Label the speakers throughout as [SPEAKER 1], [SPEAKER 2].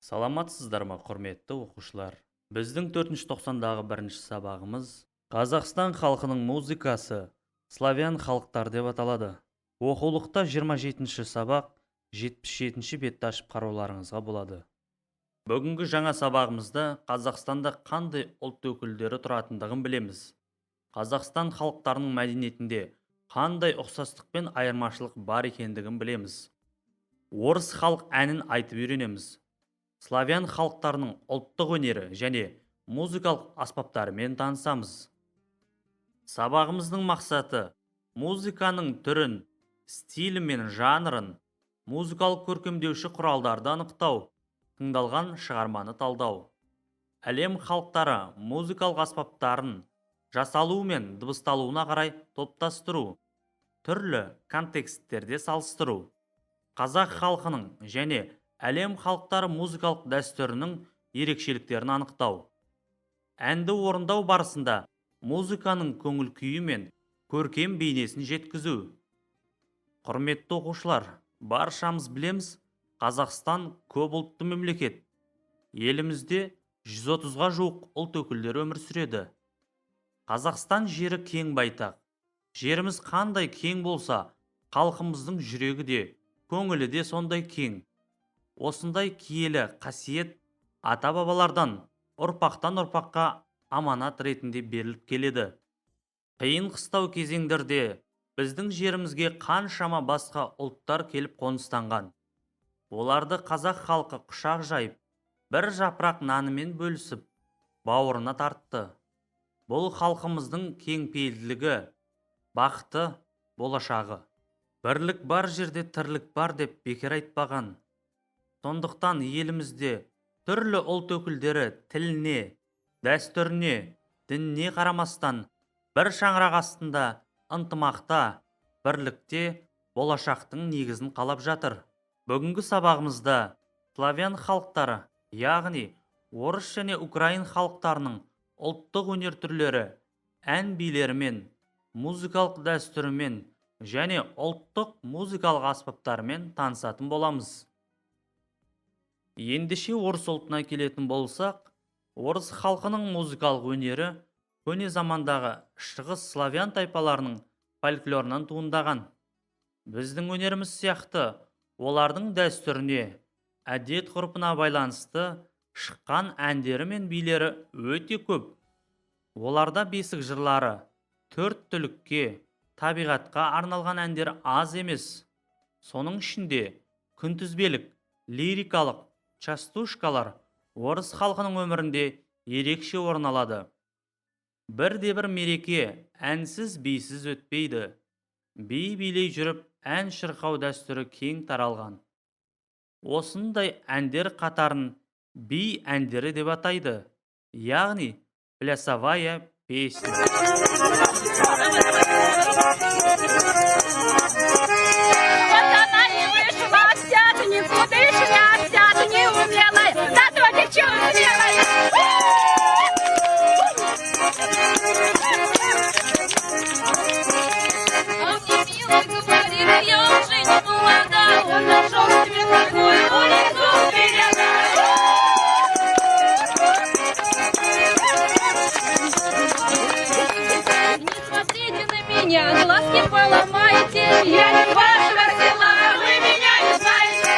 [SPEAKER 1] Саламатсыздар ма, құрметті оқушылар? Біздің 4-ші тоқсандағы бірінші сабағымыз Қазақстан халқының музыкасы, славян халықтар деп аталады. Оқулықта 27-ші сабақ 77-ші бетті ашып қарауларыңызға болады. Бүгінгі жаңа сабағымызда Қазақстанда қандай ұлт өкілдері тұратындығын білеміз. Қазақстан халықтарының мәдениетінде қандай ұқсастық пен айырмашылық бар екендігін білеміз. Орыс халық әнін айтып үйренеміз. Славян халықтарының ұлттық өнері және музыкалық аспаптарымен танысамыз. Сабағымыздың мақсаты музыканың түрін, стилі мен жанрын, музыкалық көркемдеуші құралдарды анықтау, тыңдалған шығарманы талдау. Әлем халықтары музыкалық аспаптарын жасалуы мен дыбысталуына қарай топтастыру, түрлі контексттерде салыстыру. Қазақ халқының және әлем халықтары музыкалық дәстүрінің ерекшеліктерін анықтау. Әнді орындау барысында музыканың көңіл күйі мен көркем бейнесін жеткізу. Құрметті оқушылар, баршамыз білеміз, Қазақстан көп ұлтты мемлекет. Елімізде 130-ға жуық ұлт өкілдері өмір сүреді. Қазақстан жері кең байтақ. Жеріміз қандай кең болса, халқымыздың жүрегі де, көңілі де сондай кең. Осындай киелі қасиет ата-бабалардан ұрпақтан ұрпаққа аманат ретінде беріліп келеді. Қиын қыстау кезеңдерде біздің жерімізге қаншама басқа ұлттар келіп қоныстанған. Оларды қазақ халқы құшақ жайып, бір жапырақ нанымен бөлісіп, бауырына тартты. Бұл халқымыздың кеңпейілділігі, бақыты, болашағы. Бірлік бар жерде тірлік бар деп бекер айтпаған. Сондықтан елімізде түрлі ұлт өкілдері тіліне, дәстүріне, дініне қарамастан бір шаңырақ астында ынтымақта, бірлікте болашақтың негізін қалап жатыр. Бүгінгі сабағымызда славян халықтары, яғни орыс және украин халықтарының ұлттық өнер түрлері, ән билерімен, музыкалық дәстүрімен және ұлттық музыкалық аспаптарымен танысатын боламыз. Ендеше орыс ұлтына келетін болсақ, орыс халқының музыкалық өнері көне замандағы шығыс славян тайпаларының фольклорынан туындаған. Біздің өнеріміз сияқты олардың дәстүріне, әдет-ғұрпына байланысты шыққан әндері мен билері өте көп. Оларда бесік жырлары, төрт түлікке, табиғатқа арналған әндер аз емес. Соның ішінде күнтізбелік, лирикалық, частушкалар орыс халқының өмірінде ерекше орын алады. Бірде-бір мереке әнсіз бейсіз өтпейді. Би билей жүріп ән шырқау дәстүрі кең таралған. Осындай әндер қатарын би әндері деп атайды, яғни плясовая песня.
[SPEAKER 2] Глазки поломаете, я не вашего села, вы меня не знаете.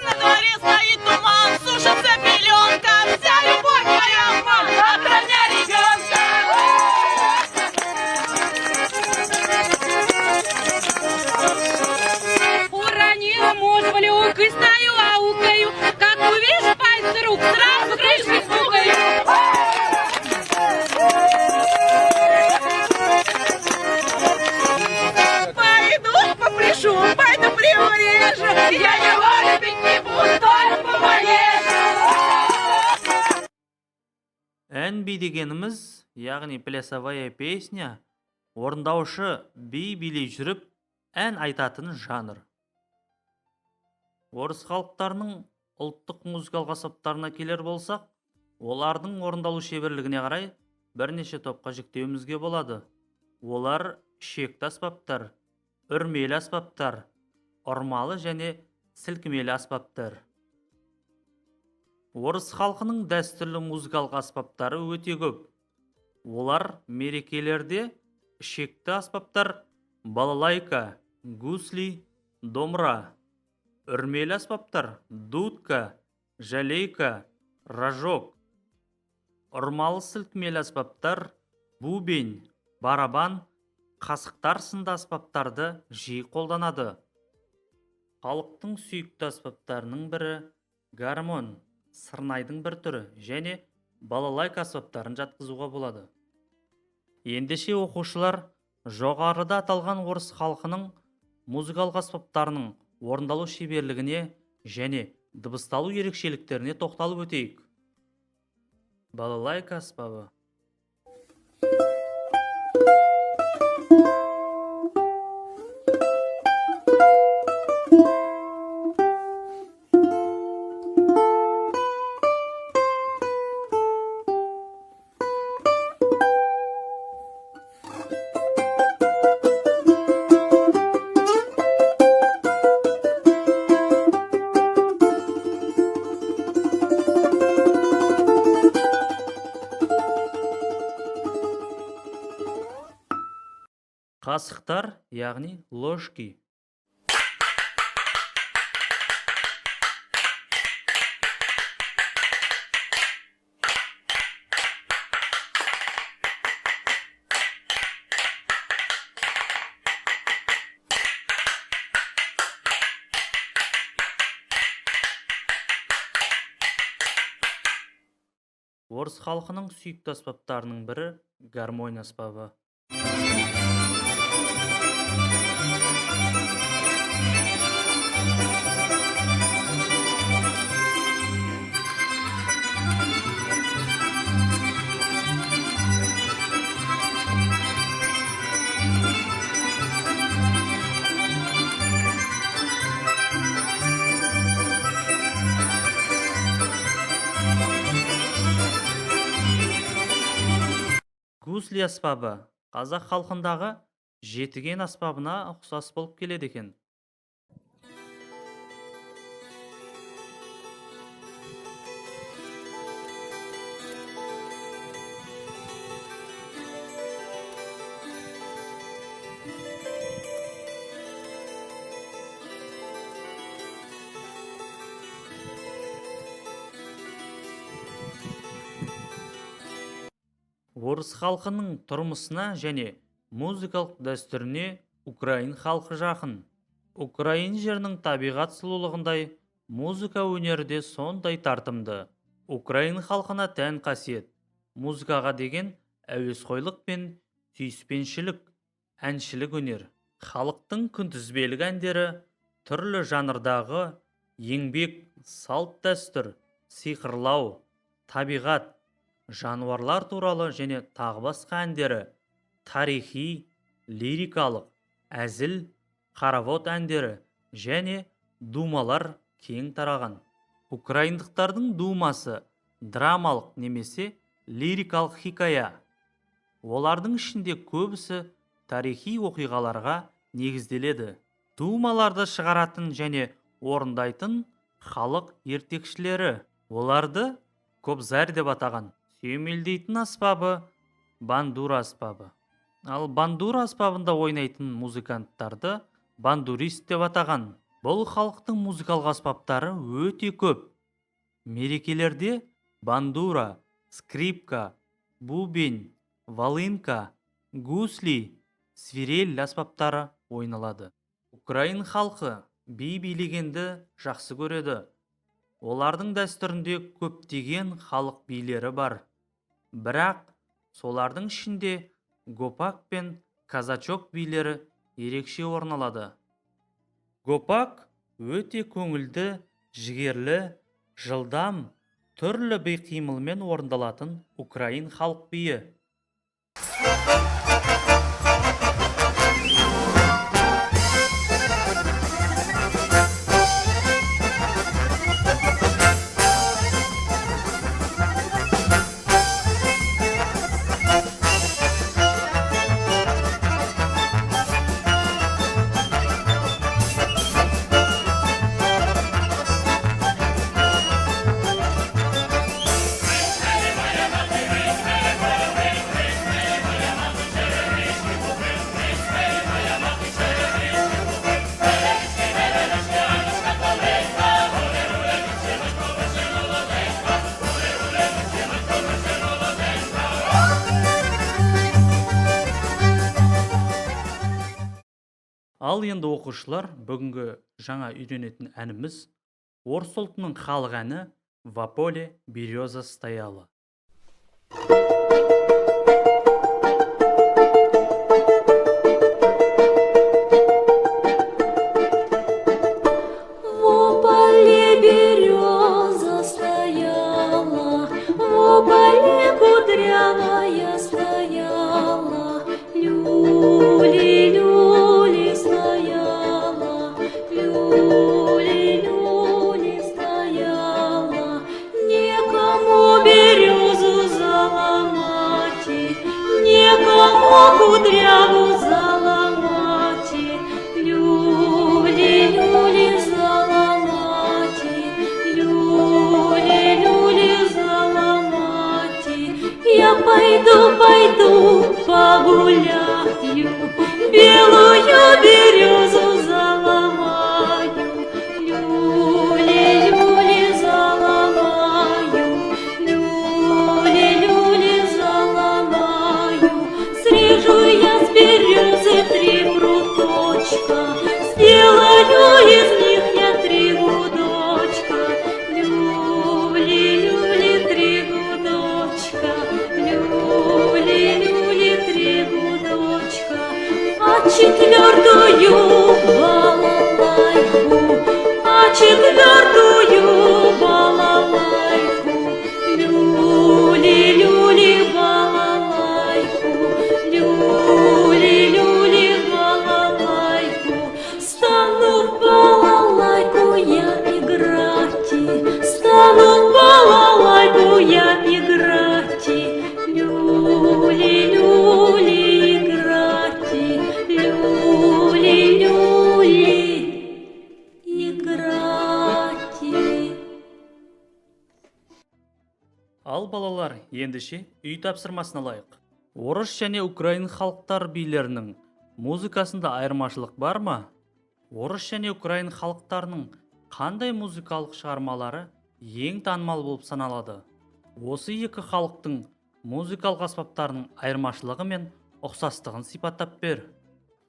[SPEAKER 2] На дворе стоит туман, сушится пеленка, вся любовь моя, мама, от меня ребенка. Уронила муж в люк и стою аукаю, как увижу пальцы рук, сразу крышкой стукаю. Пойду попляшу, пойду приурежу, я его любить не буду, только по манежу.
[SPEAKER 1] Ән би дегеніміз, яғни плясовая песня, орындаушы би билей жүріп ән айтатын жанр. Орыс халықтарының ұлттық музыкалық аспаптарына келер болсақ, олардың орындалу шеберлігіне қарай бірнеше топқа жіктеуімізге болады. Олар шекті аспаптар, Үрмелі аспаптар, ұрмалы және сілкімелі аспаптар. Орыс халқының дәстүрлі музыкалық аспаптары өте көп. Олар мерекелерде ішекті аспаптар балалайка, гусли, домра. Үрмелі аспаптар дудка, жалейка, рожок. Ұрмалы сілкімелі аспаптар бубен, барабан, қасықтар сынды аспаптарды жиі қолданады. Халықтың сүйікті аспаптарының бірі гармон, сырнайдың бір түрі және балалайка аспаптарын жатқызуға болады. Ендеше оқушылар жоғарыда аталған орыс халқының музыкалық аспаптарының орындалу шеберлігіне және дыбысталу ерекшеліктеріне тоқталып өтейік. Балалайка аспабы. Қасықтар, яғни ложки. Орыс халқының сүйікті аспаптарының бірі гармонь аспабы. Гусли аспабы қазақ халқындағы жетіген аспабына ұқсас болып келеді екен. Орыс халқының тұрмысына және музыкалық дәстүріне украин халқы жақын. Украин жерінің табиғат сұлулығындай музыка өнері де сондай тартымды. Украин халқына тән қасиет музыкаға деген әуесқойлық пен сүйіспеншілік, әншілік өнер. Халықтың күнтізбелік әндері түрлі жанрдағы еңбек, салт дәстүр, сиқырлау, табиғат, жануарлар туралы және тағы басқа әндері, тарихи, лирикалық, әзіл, қаравод әндері және думалар кең тараған. Украиндықтардың думасы драмалық немесе лирикалық хикая. Олардың ішінде көбісі тарихи оқиғаларға негізделеді. Думаларды шығаратын және орындайтын халық ертекшілері. Оларды кобзарь деп атаған. Сүйемелдейтін аспабы бандура аспабы. Ал бандура аспабында ойнайтын музыканттарды бандурист деп атаған. Бұл халықтың музыкалық аспаптары өте көп. Мерекелерде бандура, скрипка, бубен, волынка, гусли, свирель аспаптары ойналады. Украин халқы би билегенді жақсы көреді. Олардың дәстүрінде көптеген халық билері бар. Бірақ солардың ішінде гопак пен казачок билері ерекше орын алады. Гопак өте көңілді, жігерлі, жылдам, түрлі би қимылмен орындалатын украин халық биі. Ал енді оқушылар, бүгінгі жаңа үйренетін әніміз орыс ұлтының халық әні «В поле береза стояла».
[SPEAKER 3] В поле береза стояла, в поле кудрявая стояла, люли, люли стояла, люли, люли стояла. Некому березу заломать, некому кудряву заломать, люли, люли заломать, люли, люли заломать. Я пойду погуляю, белую березу заломаю, люли, люли заломаю, люли, люли заломаю. Срежу я с березы 3 пруточка, сделаю из них я 3 гудочка, люли, люли 3 гудочка, люли, люли 3 гудочка. А 4-ю балалайку, а 4-ю балалайку, люли, люли балалайку, люли, люли балалайку. Стану в балалайку я играть, стану в балалайку я играть, люли, люли играть, люли, люли играть.
[SPEAKER 1] Ал балалар, ендеше үй тапсырмасын алайық. Орыс және украин халықтар билерінің музыкасында айырмашылық бар ма? Орыс және украин халықтарының қандай музыкалық шығармалары ең танымал болып саналады? Осы екі халықтың музыкалық аспаптарының айырмашылығы мен ұқсастығын сипаттап бер.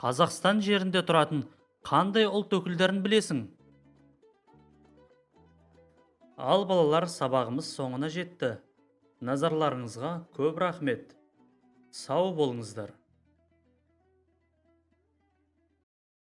[SPEAKER 1] Қазақстан жерінде тұратын қандай ұлт өкілдерін білесің? Ал балалар, сабағымыз соңына жетті. Назарларыңызға көп рахмет. Сау болыңыздар.